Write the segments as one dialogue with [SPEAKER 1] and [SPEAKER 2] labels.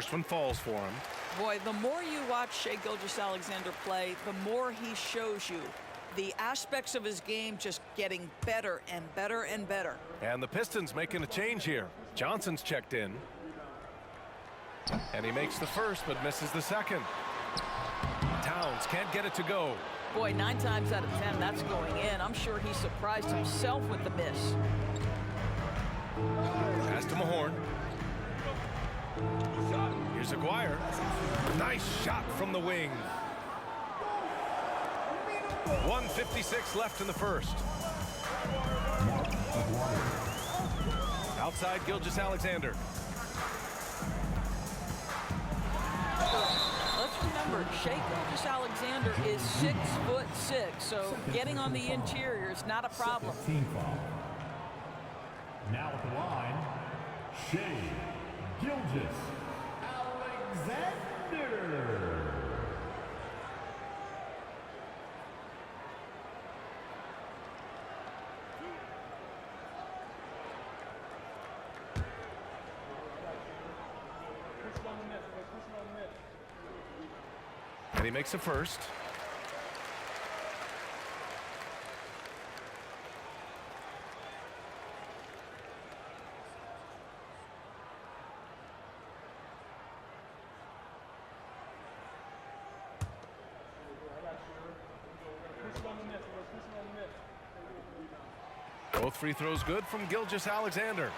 [SPEAKER 1] First one falls for him.
[SPEAKER 2] Boy, the more you watch Shai Gilgeous-Alexander play, the more he shows you the aspects of his game just getting better and better and better.
[SPEAKER 1] And the Pistons making a change here. Johnson's checked in. And he makes the first but misses the second. Towns can't get it to go.
[SPEAKER 2] Boy, 9 times out of 10, that's going in. I'm sure he surprised himself with the miss.
[SPEAKER 1] Pass to Mahorn. Here's Aguirre. Nice shot from the wing. 1:56 left in the first. Outside Gilgeous-Alexander.
[SPEAKER 2] Let's remember, Shai Gilgeous-Alexander is 6'6", so getting on the interior is not a problem.
[SPEAKER 3] Team foul. Now at the line, Shai Gilgeous-Alexander.
[SPEAKER 1] And he makes a first. Both free throws good from Gilgeous-Alexander.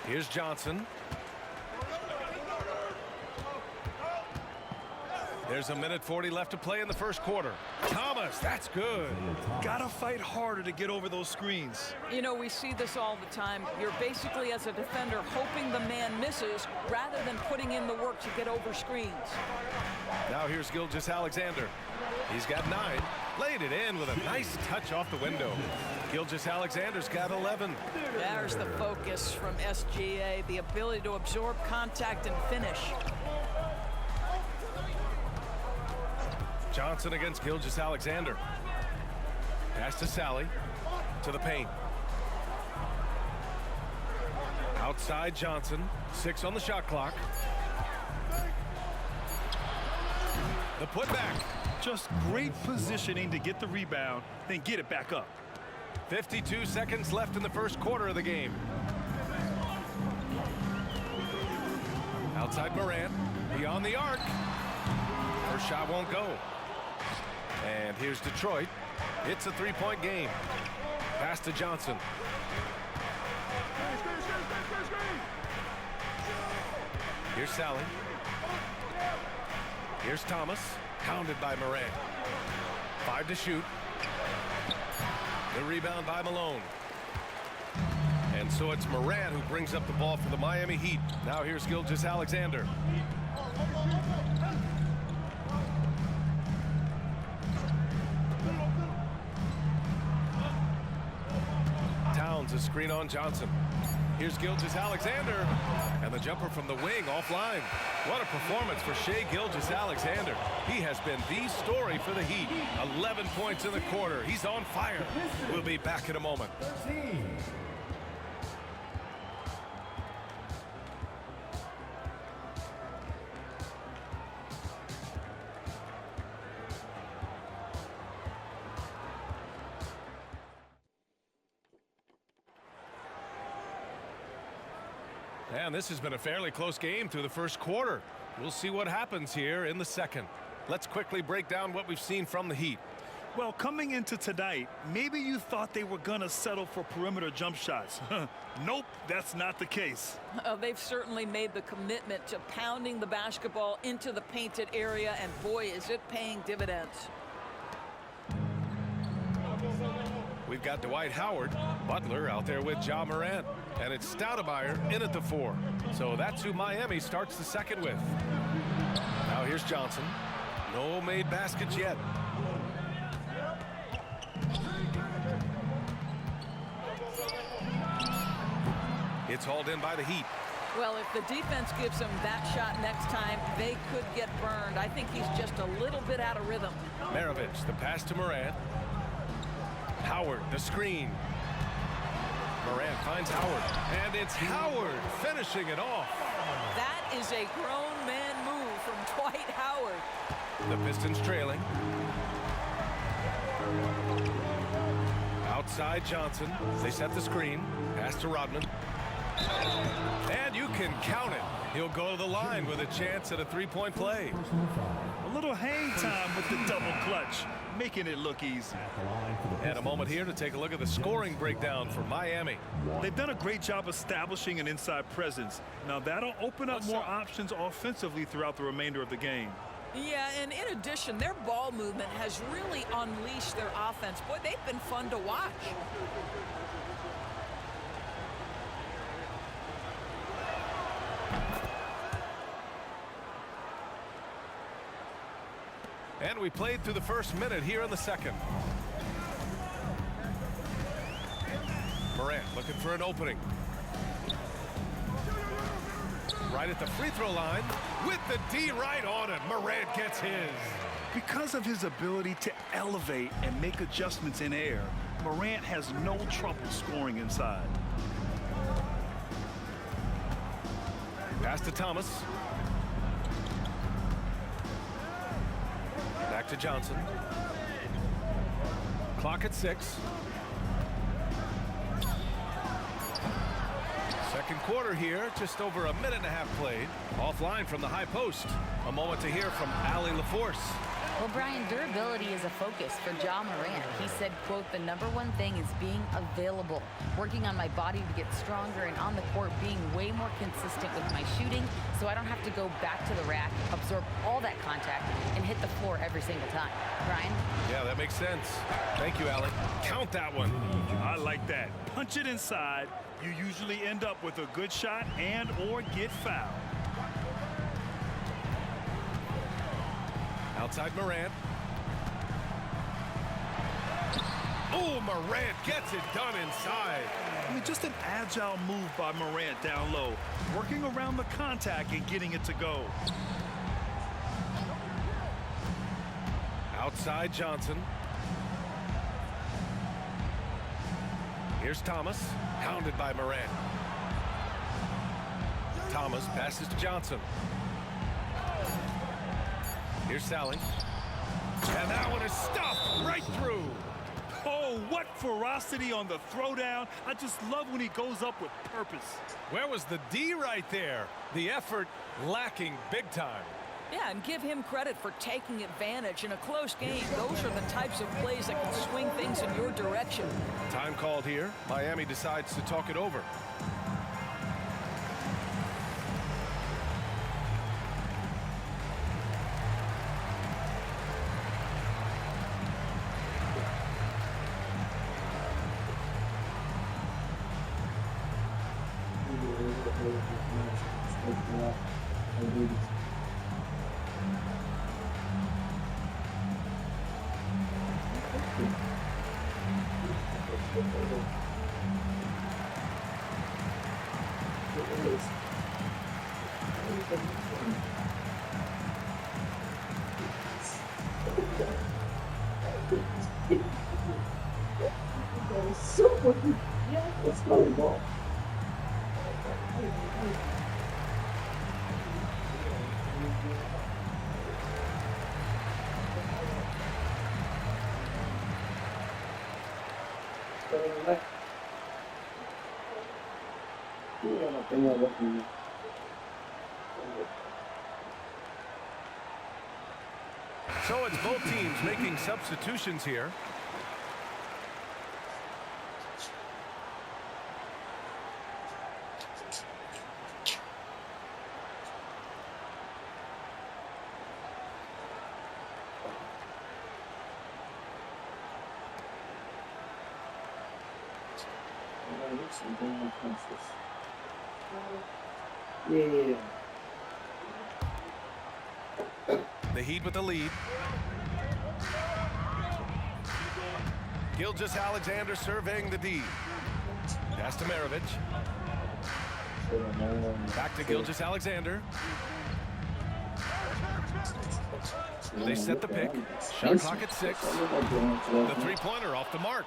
[SPEAKER 1] Here's Johnson. There's 1:40 left to play in the first quarter. Thomas, that's good.
[SPEAKER 4] Gotta fight harder to get over those screens.
[SPEAKER 2] You know, we see this all the time. You're basically, as a defender, hoping the man misses rather than putting in the work to get over screens.
[SPEAKER 1] Now here's Gilgeous-Alexander. He's got 9. Laid it in with a nice touch off the window. Gilgeous-Alexander's got 11.
[SPEAKER 2] There's the focus from SGA, the ability to absorb contact and finish.
[SPEAKER 1] Johnson against Gilgeous-Alexander. Pass to Sally. To the paint. Outside Johnson. 6 on the shot clock. The putback.
[SPEAKER 4] Just great positioning to get the rebound, then get it back up.
[SPEAKER 1] 52 seconds left in the first quarter of the game. Outside Morant. Beyond the arc. First shot won't go. And here's Detroit. It's a 3-point game. Pass to Johnson. Here's Sally. Here's Thomas. Pounded by Morant. 5 to shoot. The rebound by Malone. And so it's Morant who brings up the ball for the Miami Heat. Now here's Gilgeous-Alexander. Towns a screen on Johnson. Here's Gilgeous-Alexander. And the jumper from the wing offline. What a performance for Shai Gilgeous-Alexander. He has been the story for the Heat. 11 points in the quarter. He's on fire. We'll be back in a moment.
[SPEAKER 3] 13.
[SPEAKER 1] And this has been a fairly close game through the first quarter. We'll see what happens here in the second. Let's quickly break down what we've seen from the Heat.
[SPEAKER 4] Well, coming into tonight, maybe you thought they were going to settle for perimeter jump shots. Nope, that's not the case.
[SPEAKER 2] They've certainly made the commitment to pounding the basketball into the painted area, and boy, is it paying dividends.
[SPEAKER 1] We've got Dwight Howard, Butler out there with Ja Morant, and it's Stoudemire in at the 4. So that's who Miami starts the second with. Now here's Johnson. No made baskets yet. It's hauled in by the Heat.
[SPEAKER 2] Well, if the defense gives him that shot next time, they could get burned. I think he's just a little bit out of rhythm.
[SPEAKER 1] Maravich, the pass to Morant. Howard, the screen. Morant finds Howard. And it's Howard finishing it off.
[SPEAKER 2] That is a grown man move from Dwight Howard.
[SPEAKER 1] The Pistons trailing. Outside Johnson. They set the screen. Pass to Rodman. And you can count it. He'll go to the line with a chance at a three-point play.
[SPEAKER 4] A little hang time with the double clutch, making it look easy.
[SPEAKER 1] And a moment here to take a look at the scoring breakdown for Miami.
[SPEAKER 4] They've done a great job establishing an inside presence. Now that'll open up more options offensively throughout the remainder of the game.
[SPEAKER 2] Yeah, and in addition, their ball movement has really unleashed their offense. Boy, they've been fun to watch.
[SPEAKER 1] And we played through the first minute here in the second. Morant looking for an opening. Right at the free throw line with the D right on it. Morant gets his.
[SPEAKER 4] Because of his ability to elevate and make adjustments in air, Morant has no trouble scoring inside.
[SPEAKER 1] Pass to Thomas. Back to Johnson. Clock at 6. Second quarter here, just over a minute and a half played. Offline from the high post. A moment to hear from Ali LaForce.
[SPEAKER 5] Well, Brian, durability is a focus for Ja Morant. He said, quote, "The #1 thing is being available, working on my body to get stronger, and on the court being way more consistent with my shooting so I don't have to go back to the rack, absorb all that contact, and hit the floor every single time." Brian?
[SPEAKER 1] Yeah, that makes sense. Thank you, Ali. Count that one.
[SPEAKER 4] I like that. Punch it inside. You usually end up with a good shot and or get fouled.
[SPEAKER 1] Outside Morant. Oh, Morant gets it done inside.
[SPEAKER 4] I mean, just an agile move by Morant down low, working around the contact and getting it to go.
[SPEAKER 1] Outside Johnson. Here's Thomas, hounded by Morant. Thomas passes to Johnson. Here's Sally. And that one is stuffed right through.
[SPEAKER 4] Oh, what ferocity on the throwdown. I just love when he goes up with purpose.
[SPEAKER 1] Where was the D right there? The effort lacking big time.
[SPEAKER 2] Yeah, and give him credit for taking advantage in a close game. Those are the types of plays that can swing things in your direction.
[SPEAKER 1] Time called here. Miami decides to talk it over. So it's both teams making substitutions here.
[SPEAKER 6] Yeah.
[SPEAKER 1] The Heat with the lead. Gilgeous-Alexander surveying the D. Pass to Maravich. Back to Gilgeous-Alexander. They set the pick. Shot clock at 6. The three-pointer off the mark.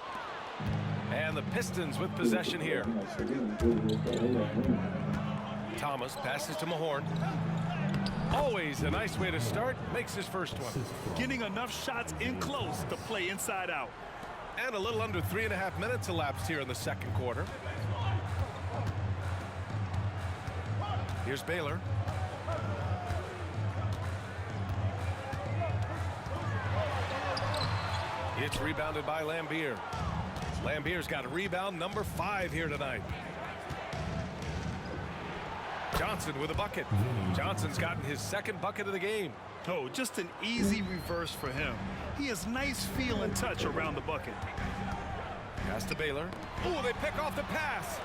[SPEAKER 1] And the Pistons with possession here. Thomas passes to Mahorn. Always a nice way to start. Makes his first one.
[SPEAKER 4] Getting enough shots in close to play inside out.
[SPEAKER 1] And a little under 3.5 minutes elapsed here in the second quarter. Here's Baylor. It's rebounded by Lambier. Lambier's got a rebound number 5 here tonight. Johnson with a bucket. Johnson's gotten his second bucket of the game.
[SPEAKER 4] Oh, just an easy reverse for him. He has nice feel and touch around the bucket.
[SPEAKER 1] Pass to Baylor. Oh, they pick off the pass.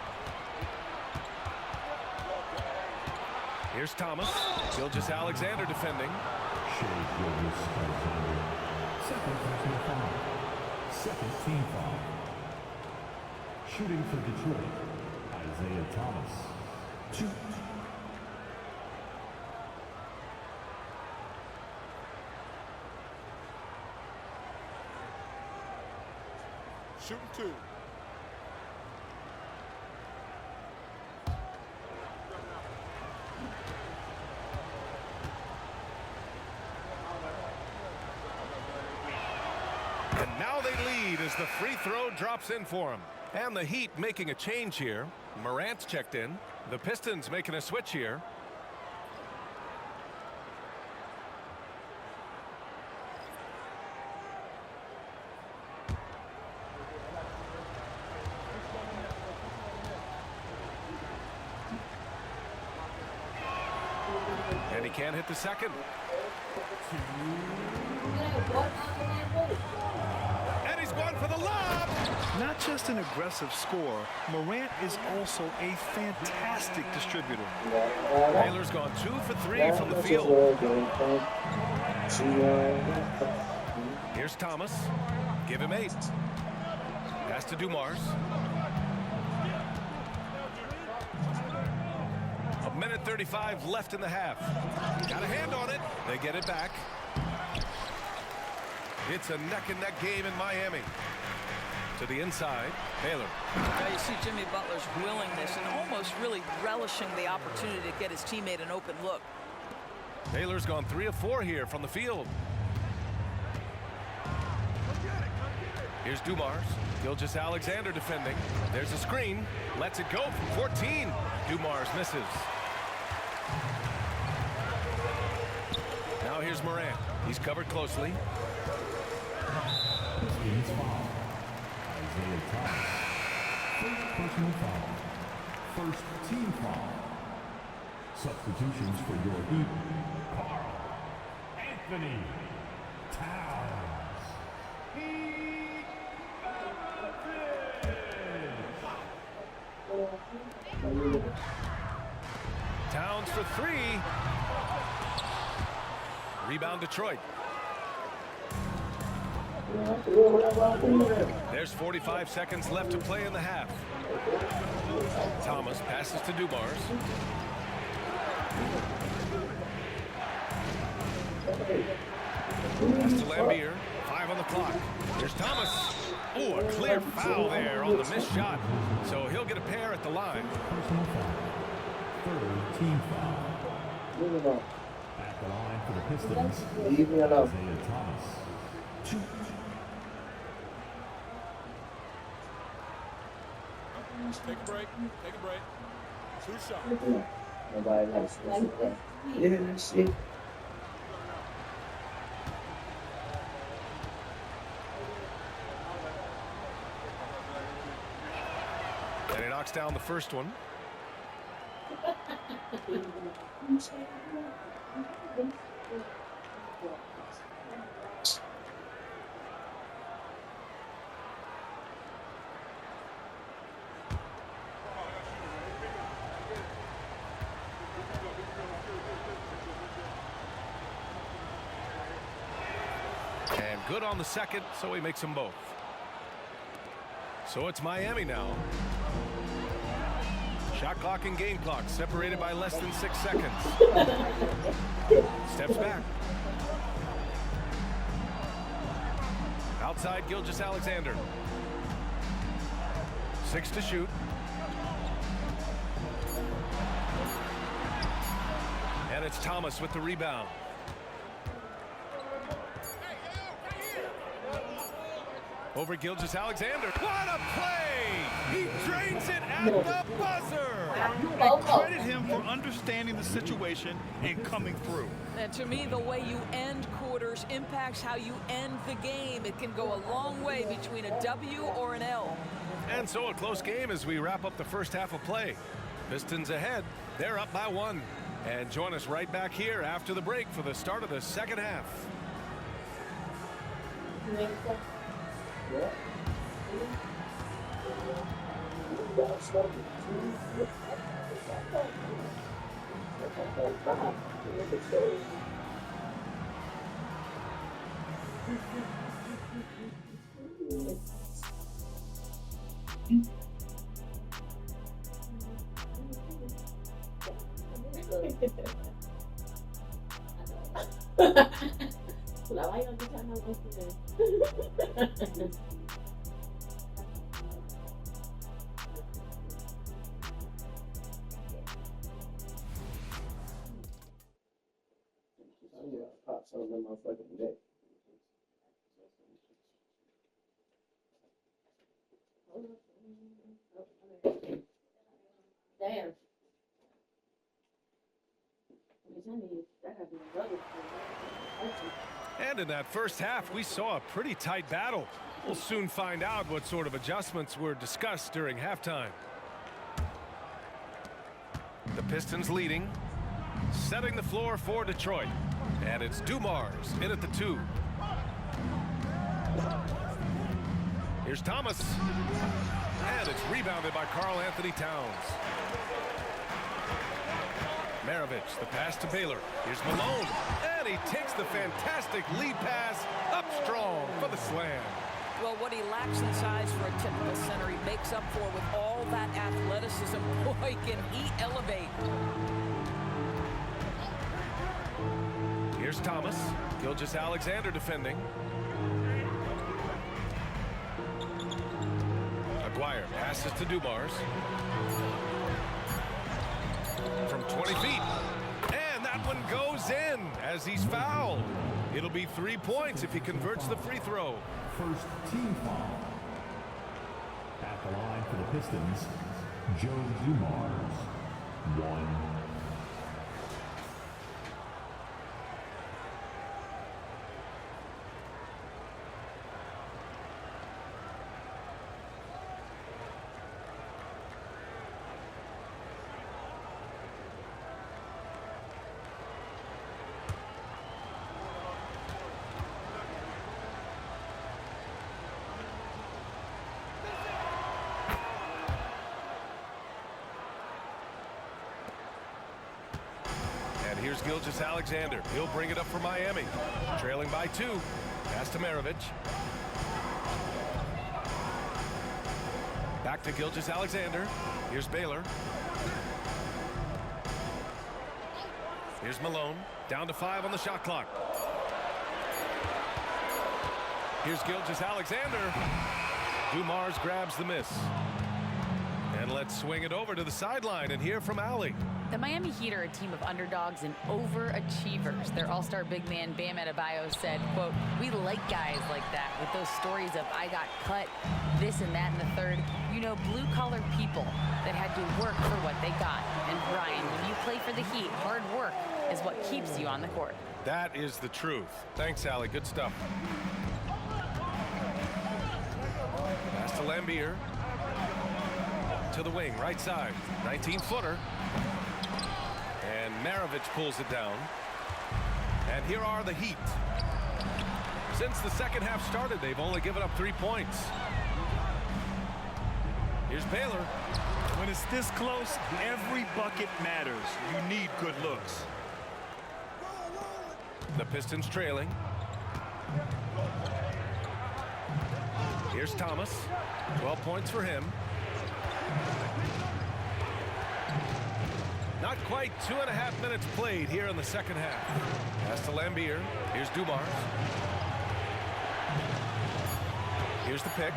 [SPEAKER 1] Here's Thomas. Gilgeous Alexander defending.
[SPEAKER 3] Second personal foul. Second team foul. Shooting for Detroit, Isaiah Thomas. 2.
[SPEAKER 7] Shooting 2.
[SPEAKER 1] And now they lead as the free throw drops in for him. And the Heat making a change here. Morant's checked in. The Pistons making a switch here. And he can't hit the second. And he's going for the lob.
[SPEAKER 4] Not just an aggressive scorer, Morant is also a fantastic distributor.
[SPEAKER 1] Baylor's gone 2 for 3 from the field. Here's Thomas. Give him 8. Pass to Dumars. A minute 35 left in the half. Got a hand on it. They get it back. It's a neck-and-neck game in Miami. To the inside, Baylor.
[SPEAKER 2] Now you see Jimmy Butler's willingness and almost really relishing the opportunity to get his teammate an open look.
[SPEAKER 1] Baylor's gone 3 of 4 here from the field. Here's Dumars. Gilgeous Alexander defending. There's a screen. Lets it go from 14. Dumars misses. Now here's Morant. He's covered closely.
[SPEAKER 3] Team's foul. Isaiah Thomas. First personal foul. First team foul. Substitutions for your Heat. Carl Anthony Towns. Heat bench.
[SPEAKER 1] Towns for 3. Rebound Detroit. There's 45 seconds left to play in the half. Thomas passes to Dumars. Pass to Lambier. 5 on the clock. Here's Thomas. Oh, a clear foul there on the missed shot. So he'll get a pair at the line.
[SPEAKER 3] Personal foul. Third team foul. At the line for the Pistons. Isaiah Thomas. 2.
[SPEAKER 7] Take a break. Take a break. 2 shots.
[SPEAKER 1] And he knocks down the first one. And good on the second, so he makes them both. So it's Miami now. Shot clock and game clock separated by less than 6 seconds. Steps back. Outside Gilgeous Alexander. 6 to shoot. And it's Thomas with the rebound. Over Gilgeous-Alexander. What a play! He drains it at the buzzer!
[SPEAKER 4] And credit him for understanding the situation and coming through.
[SPEAKER 2] And to me, the way you end quarters impacts how you end the game. It can go a long way between a W or an L.
[SPEAKER 1] And so a close game as we wrap up the first half of play. Pistons ahead. They're up by 1. And join us right back here after the break for the start of the second half.
[SPEAKER 6] La vaina que está mal Damn.
[SPEAKER 1] And in that first half, we saw a pretty tight battle. We'll soon find out what sort of adjustments were discussed during halftime. The Pistons leading, setting the floor for Detroit. And it's Dumars in at the 2. Here's Thomas. And it's rebounded by Karl Anthony Towns. Maravich, the pass to Baylor. Here's Malone. And he takes the fantastic lead pass up strong for the slam.
[SPEAKER 2] Well, what he lacks in size for a typical center, he makes up for with all that athleticism. Boy, can he elevate.
[SPEAKER 1] Here's Thomas. Gilgeous-Alexander defending. Aguirre passes to Dumars. From 20 feet. And that one goes in as he's fouled. It'll be 3 points if he converts the free throw.
[SPEAKER 3] First team foul. At the line for the Pistons, Joe Dumars. 1.
[SPEAKER 1] Here's Gilgeous-Alexander. He'll bring it up for Miami. Trailing by 2. Pass to Maravich. Back to Gilgeous-Alexander. Here's Baylor. Here's Malone. Down to 5 on the shot clock. Here's Gilgeous-Alexander. Dumars grabs the miss. And let's swing it over to the sideline and hear from Allie.
[SPEAKER 5] The Miami Heat are a team of underdogs and overachievers. Their all-star big man, Bam Adebayo, said, quote, "We like guys like that with those stories of I got cut, this and that and the third. You know, blue-collar people that had to work for what they got. And Brian, when you play for the Heat, hard work is what keeps you on the court."
[SPEAKER 1] That is the truth. Thanks, Allie. Good stuff. Pass to Lambier. To the wing, right side. 19-footer. And Maravich pulls it down. And here are the Heat. Since the second half started, they've only given up 3 points. Here's Baylor.
[SPEAKER 4] When it's this close, every bucket matters. You need good looks.
[SPEAKER 1] The Pistons trailing. Here's Thomas. 12 points for him. Not quite 2.5 minutes played here in the second half. Pass to Lambier. Here's Dumars. Here's the pick.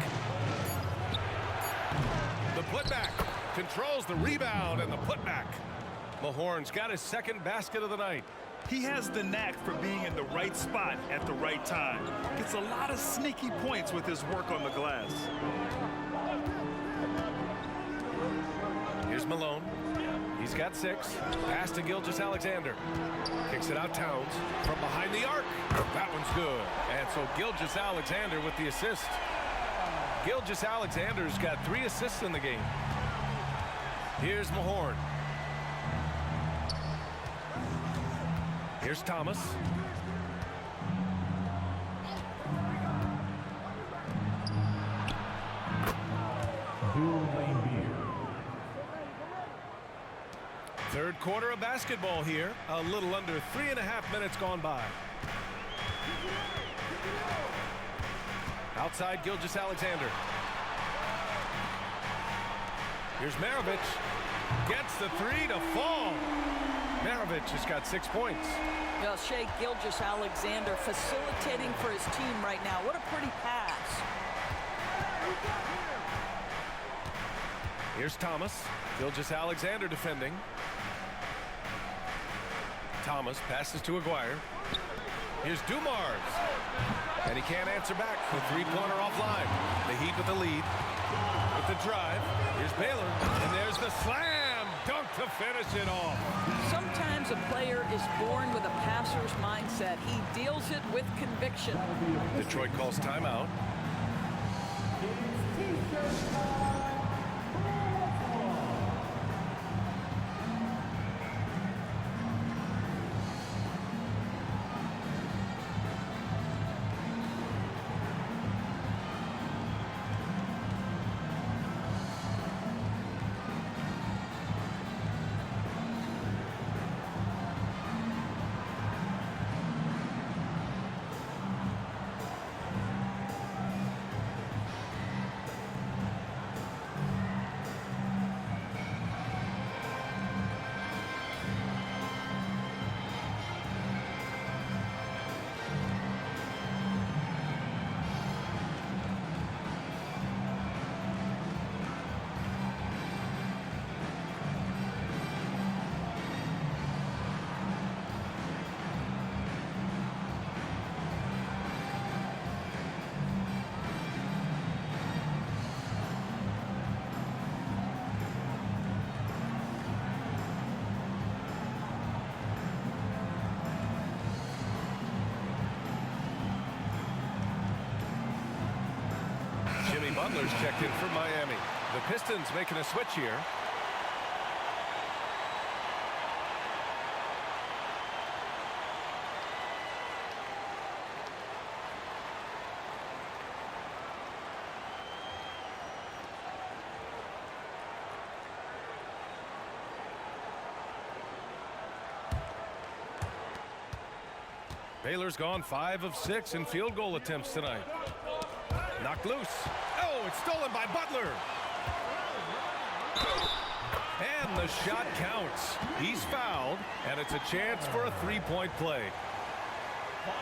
[SPEAKER 1] The putback. Controls the rebound and the putback. Mahorn's got his second basket of the night.
[SPEAKER 4] He has the knack for being in the right spot at the right time. Gets a lot of sneaky points with his work on the glass.
[SPEAKER 1] Here's Malone. He's got 6. Pass to Gilgeous-Alexander. Kicks it out Towns from behind the arc. That one's good. And so Gilgeous-Alexander with the assist. Gilgeous-Alexander's got 3 assists in the game. Here's Mahorn. Here's Thomas. Third quarter of basketball here. A little under 3.5 minutes gone by. Outside Gilgeous-Alexander. Here's Maravich. Gets the 3 to fall. Maravich has got 6 points.
[SPEAKER 2] Well, Shea Gilgeous-Alexander facilitating for his team right now. What a pretty pass.
[SPEAKER 1] Here's Thomas. Gilgeous-Alexander defending. Thomas passes to Aguirre. Here's Dumars. And he can't answer back. The three-pointer offline. The Heat with the lead. With the drive. Here's Baylor. And there's the slam dunk to finish it off.
[SPEAKER 2] Sometimes a player is born with a passer's mindset. He deals it with conviction.
[SPEAKER 1] Detroit calls timeout. Butler's checked in for Miami. The Pistons making a switch here. Baylor's gone 5 of 6 in field goal attempts tonight. Knocked loose. Oh, it's stolen by Butler. And the shot counts. He's fouled, and it's a chance for a three-point play.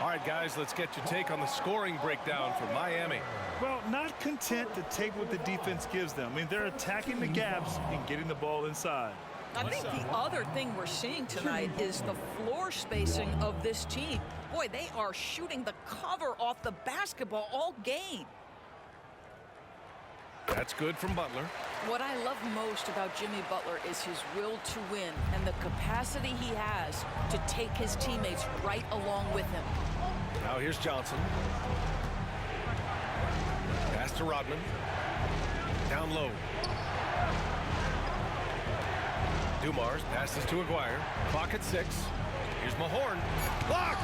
[SPEAKER 1] All right, guys, let's get your take on the scoring breakdown for Miami.
[SPEAKER 4] Well, not content to take what the defense gives them. I mean, they're attacking the gaps and getting the ball inside.
[SPEAKER 2] I think the other thing we're seeing tonight is the floor spacing of this team. Boy, they are shooting the cover off the basketball all game.
[SPEAKER 1] That's good from Butler.
[SPEAKER 2] What I love most about Jimmy Butler is his will to win and the capacity he has to take his teammates right along with him.
[SPEAKER 1] Now here's Johnson. Pass to Rodman. Down low. Dumars passes to Aguirre. Clock at 6. Here's Mahorn. Blocked!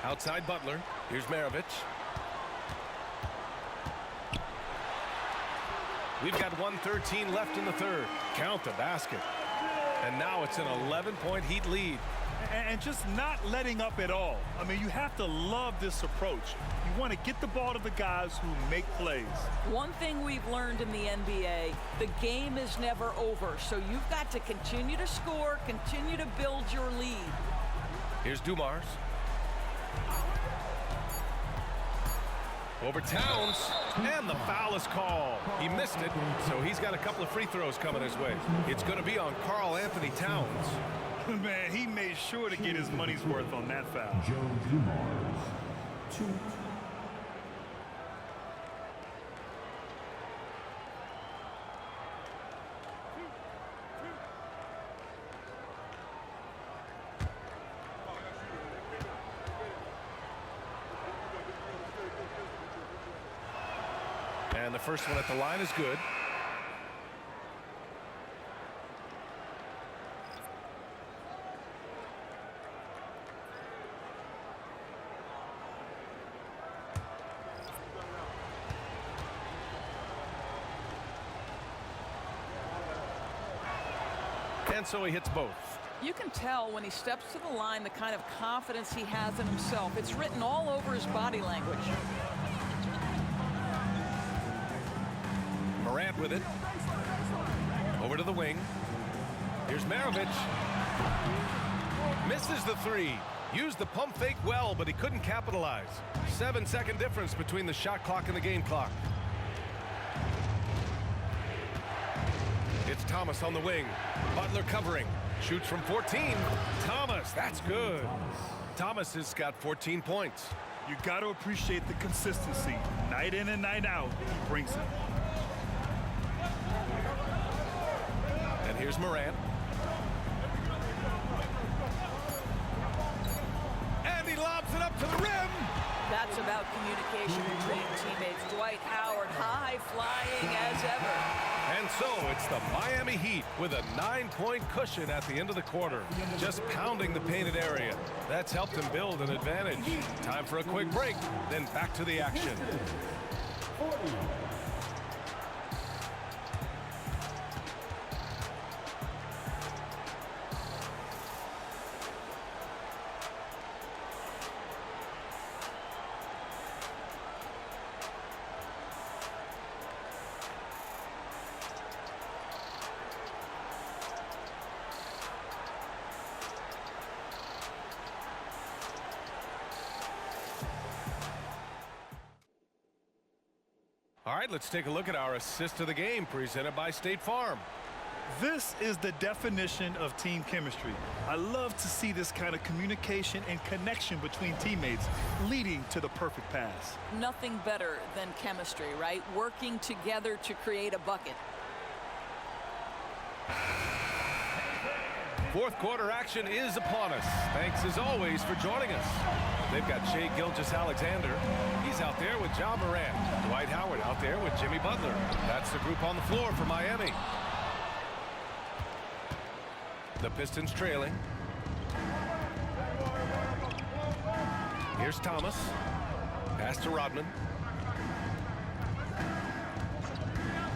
[SPEAKER 1] Outside Butler. Here's Maravich. We've got 1:13 left in the third. Count the basket. And now it's an 11-point Heat lead.
[SPEAKER 4] And just not letting up at all. I mean, you have to love this approach. You want to get the ball to the guys who make plays.
[SPEAKER 2] One thing we've learned in the NBA, the game is never over. So you've got to continue to score, continue to build your lead.
[SPEAKER 1] Here's Dumars. Over Towns, and the foul is called. He missed it, so he's got a couple of free throws coming his way. It's going to be on Karl Anthony Towns.
[SPEAKER 4] Man, he made sure to get his money's worth on that foul.
[SPEAKER 3] Joe Dumars, 2.
[SPEAKER 1] And the first one at the line is good. And so he hits both.
[SPEAKER 2] You can tell when he steps to the line the kind of confidence he has in himself. It's written all over his body language.
[SPEAKER 1] Morant with it. Over to the wing. Here's Maravich. Misses the three. Used the pump fake well, but he couldn't capitalize. 7-second difference between the shot clock and the game clock. It's Thomas on the wing. Butler covering. Shoots from 14. Thomas, that's good. Thomas has got 14 points.
[SPEAKER 4] You got to appreciate the consistency. Night in and night out, he brings it.
[SPEAKER 1] And here's Morant. And he lobs it up to the rim.
[SPEAKER 2] That's about communication between teammates. Dwight Howard, high flying as ever.
[SPEAKER 1] And so it's the Miami Heat with a 9-point cushion at the end of the quarter. Just pounding the painted area. That's helped him build an advantage. Time for a quick break, then back to the action. All right, let's take a look at our assist of the game presented by State Farm.
[SPEAKER 4] This is the definition of team chemistry. I love to see this kind of communication and connection between teammates leading to the perfect pass.
[SPEAKER 2] Nothing better than chemistry, right? Working together to create a bucket.
[SPEAKER 1] Fourth quarter action is upon us. Thanks as always for joining us. They've got Shai Gilgeous-Alexander. He's out there with Ja Morant. Dwight Howard out there with Jimmy Butler. That's the group on the floor for Miami. The Pistons trailing. Here's Thomas. Pass to Rodman.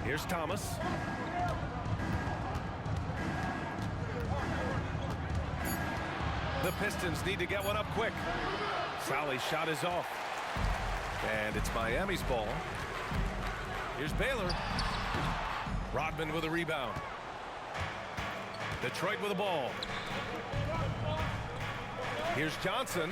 [SPEAKER 1] Here's Thomas. The Pistons need to get one up quick. Sally's shot is off. And it's Miami's ball. Here's Baylor. Rodman with a rebound. Detroit with the ball. Here's Johnson.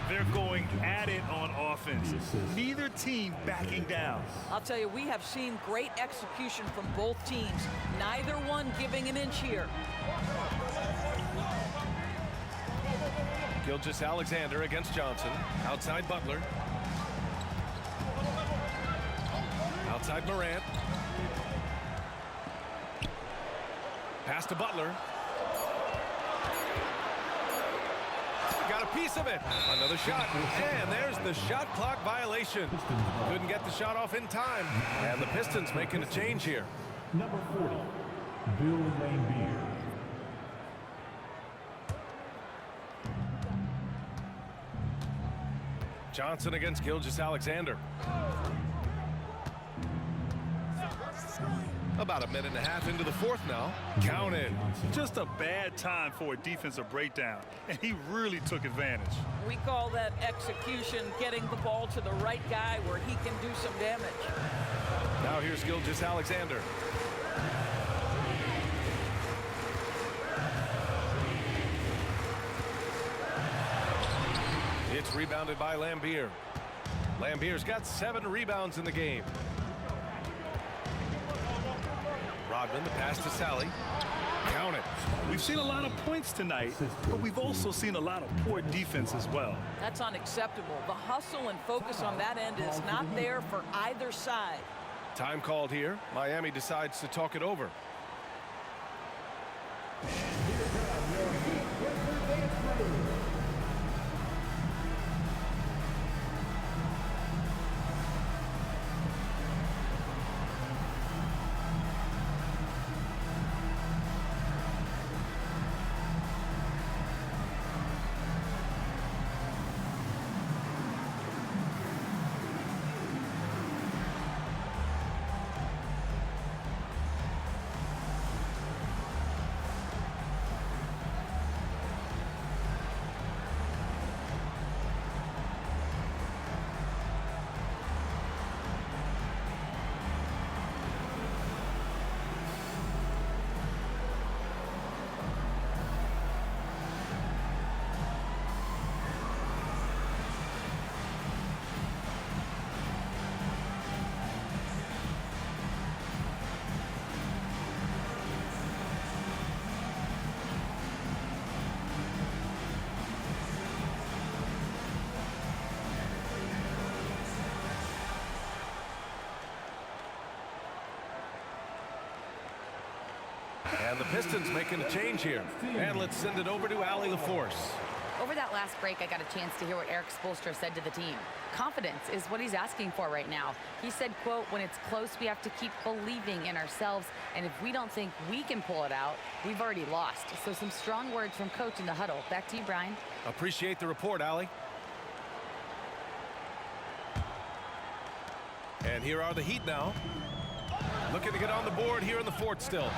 [SPEAKER 4] They're going at it on offense. Neither team backing down.
[SPEAKER 2] I'll tell you, we have seen great execution from both teams. Neither one giving an inch here.
[SPEAKER 1] Gilgeous-Alexander against Johnson. Outside Butler. Outside Morant. Pass to Butler. Got a piece of it. Another shot. And there's the shot clock violation. Couldn't get the shot off in time. And the Pistons making a change here.
[SPEAKER 3] Number 40, Bill Laimbeer.
[SPEAKER 1] Johnson against Gilgeous-Alexander. About a minute and a half into the fourth now. Count it.
[SPEAKER 4] Just a bad time for a defensive breakdown, and he really took advantage.
[SPEAKER 2] We call that execution, getting the ball to the right guy where he can do some damage.
[SPEAKER 1] Now here's Gilgeous-Alexander. It's rebounded by Laimbeer. Lambier's got 7 rebounds in the game. Rodman, the pass to Sally. Count it.
[SPEAKER 4] We've seen a lot of points tonight, but we've also seen a lot of poor defense as well.
[SPEAKER 2] That's unacceptable. The hustle and focus on that end is not there for either side.
[SPEAKER 1] Time called here. Miami decides to talk it over. And the Pistons making a change here. And let's send it over to Allie LaForce.
[SPEAKER 5] Over that last break, I got a chance to hear what Eric Spoelstra said to the team. Confidence is what he's asking for right now. He said, quote, when it's close, we have to keep believing in ourselves. And if we don't think we can pull it out, we've already lost. So some strong words from coach in the huddle. Back to you, Brian.
[SPEAKER 1] Appreciate the report, Allie. And here are the Heat now. Looking to get on the board here in the fourth still.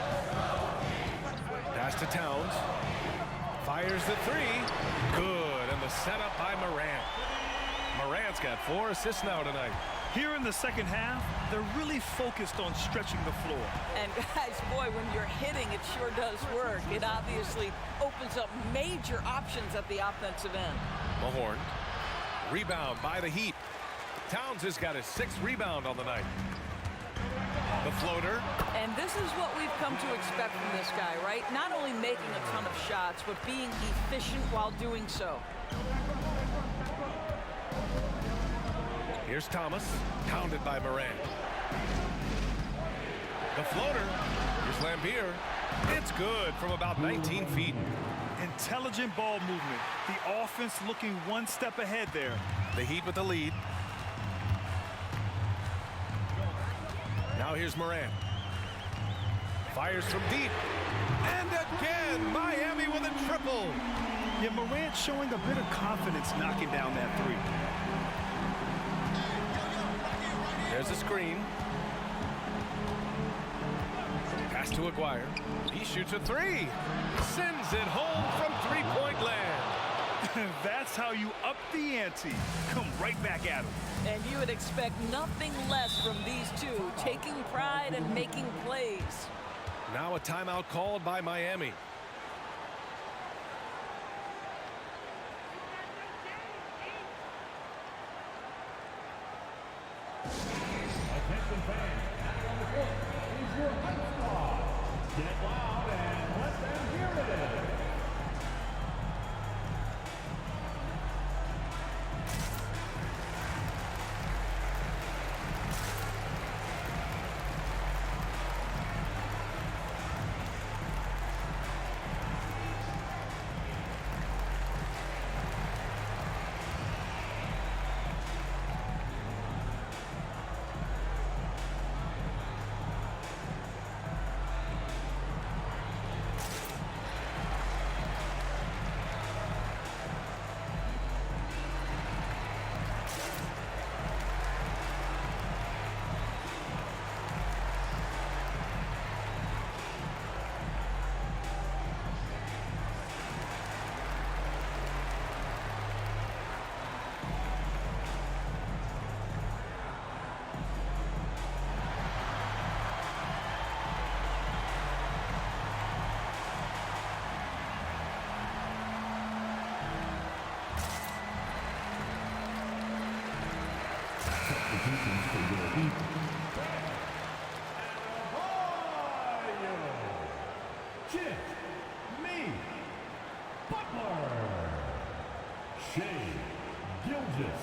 [SPEAKER 1] Pass to Towns. Fires the 3. Good. And the setup by Morant. Morant's got 4 assists now tonight.
[SPEAKER 4] Here in the second half, they're really focused on stretching the floor.
[SPEAKER 2] And guys, boy, when you're hitting, it sure does work. It obviously opens up major options at the offensive end.
[SPEAKER 1] Mahorn. Rebound by the Heat. Towns has got his 6th rebound on the night. The floater.
[SPEAKER 2] And this is what we've come to expect from this guy, right? Not only making a ton of shots, but being efficient while doing so.
[SPEAKER 1] Here's Thomas, pounded by Morant. The floater. Here's Lambier. It's good from about 19 feet.
[SPEAKER 4] Intelligent ball movement. The offense looking one step ahead there.
[SPEAKER 1] The Heat with the lead. Now here's Morant. Fires from deep. And again, Miami with a triple.
[SPEAKER 4] Yeah, Morant showing a bit of confidence knocking down that 3.
[SPEAKER 1] There's a screen. Pass to Aguirre. He shoots a 3. Sends it home from three-point land.
[SPEAKER 4] That's how you up the ante. Come right back at him.
[SPEAKER 2] And you would expect nothing less from these two, taking pride and making plays.
[SPEAKER 1] Now a timeout called by Miami.
[SPEAKER 3] Attention fans, back on the court is your hype squad. Get loud and let them hear it. Me. Butler. Shea Gilgeous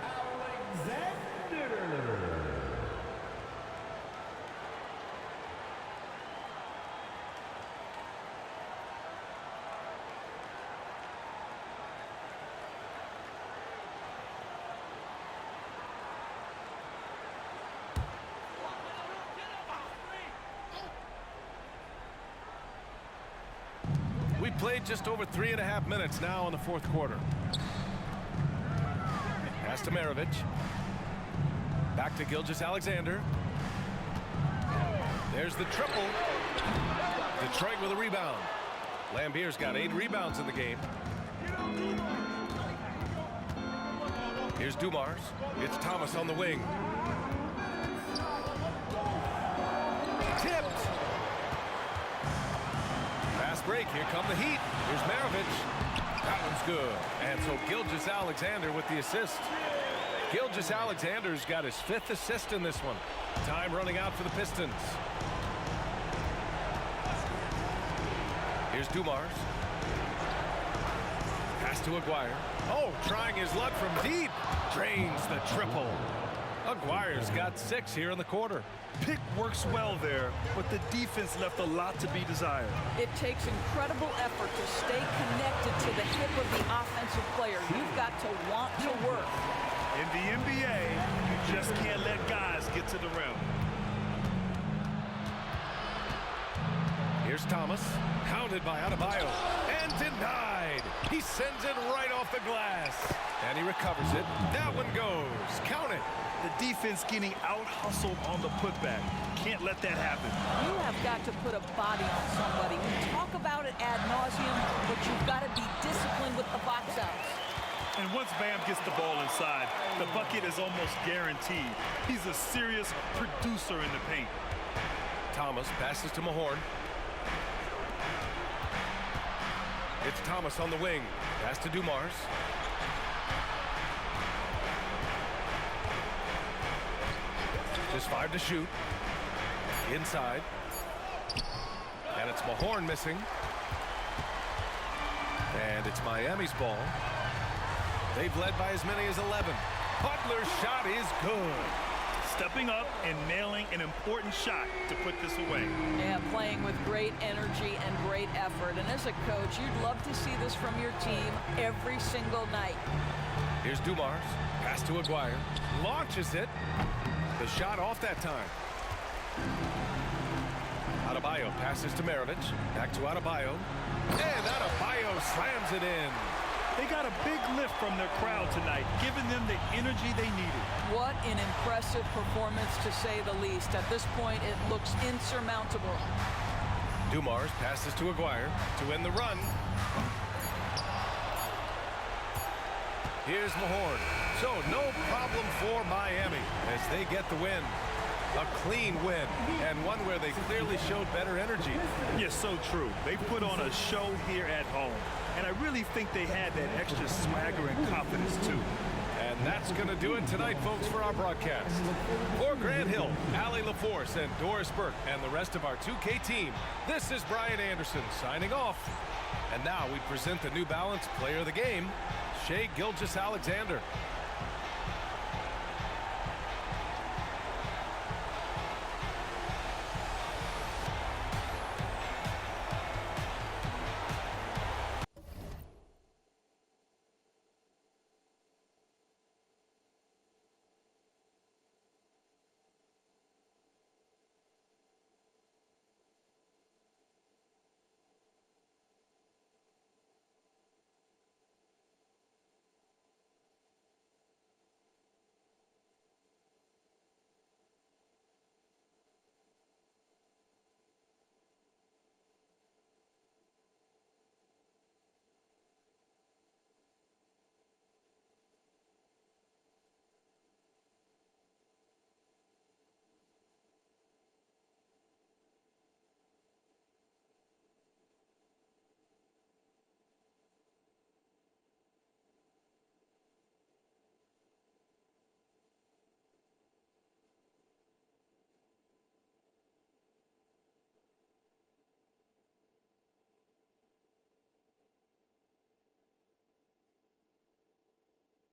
[SPEAKER 3] Alexander.
[SPEAKER 1] We played just over 3.5 minutes now in the fourth quarter. Pass to Maravich. Back to Gilgeous Alexander. There's the triple. Detroit with a rebound. Lambier's got 8 rebounds in the game. Here's Dumars. It's Thomas on the wing. Tipped. Fast break. Here come the Heat. Here's Maravich. That one's good. And so Gilgeous Alexander with the assist. Gilgeous Alexander's got his 5th assist in this one. Time running out for the Pistons. Here's Dumars. Pass to Aguirre. Oh, trying his luck from deep. Drains the triple. Aguirre's got 6 here in the quarter.
[SPEAKER 4] Pick works well there, but the defense left a lot to be desired.
[SPEAKER 2] It takes incredible effort to stay connected to the hip of the offensive player. You've got to want to work.
[SPEAKER 4] In the NBA, you just can't let guys get to the rim.
[SPEAKER 1] Here's Thomas. Counted by Adebayo. And denied. He sends it right off the glass. And he recovers it. That one goes. Count it.
[SPEAKER 4] The defense getting out-hustled on the putback. Can't let that happen.
[SPEAKER 2] You have got to put a body on somebody. We talk about it ad nauseum, but you've got to be disciplined with the box outs.
[SPEAKER 4] And once Bam gets the ball inside, the bucket is almost guaranteed. He's a serious producer in the paint.
[SPEAKER 1] Thomas passes to Mahorn. It's Thomas on the wing. Pass to Dumars. Just 5 to shoot. Inside. And it's Mahorn missing. And it's Miami's ball. They've led by as many as 11. Butler's shot is good.
[SPEAKER 4] Stepping up and nailing an important shot to put this away.
[SPEAKER 2] Yeah, playing with great energy and great effort. And as a coach, you'd love to see this from your team every single night.
[SPEAKER 1] Here's Dumars. Pass to Aguirre. Launches it. The shot off that time. Adebayo passes to Maravich. Back to Adebayo. And Adebayo slams it in.
[SPEAKER 4] They got a big lift from their crowd tonight, giving them the energy they needed.
[SPEAKER 2] What an impressive performance, to say the least. At this point, it looks insurmountable.
[SPEAKER 1] Dumars passes to Aguirre to end the run. Here's Mahorn. So no problem for Miami as they get the win. A clean win, and one where they clearly showed better energy.
[SPEAKER 4] Yes, so true. They put on a show here at home, and I really think they had that extra swagger and confidence too.
[SPEAKER 1] And that's going to do it tonight, folks, for our broadcast. For Grant Hill, Allie LaForce, and Doris Burke, and the rest of our 2K team, this is Brian Anderson signing off. And now we present the New Balance Player of the Game, Shea Gilgeous Alexander.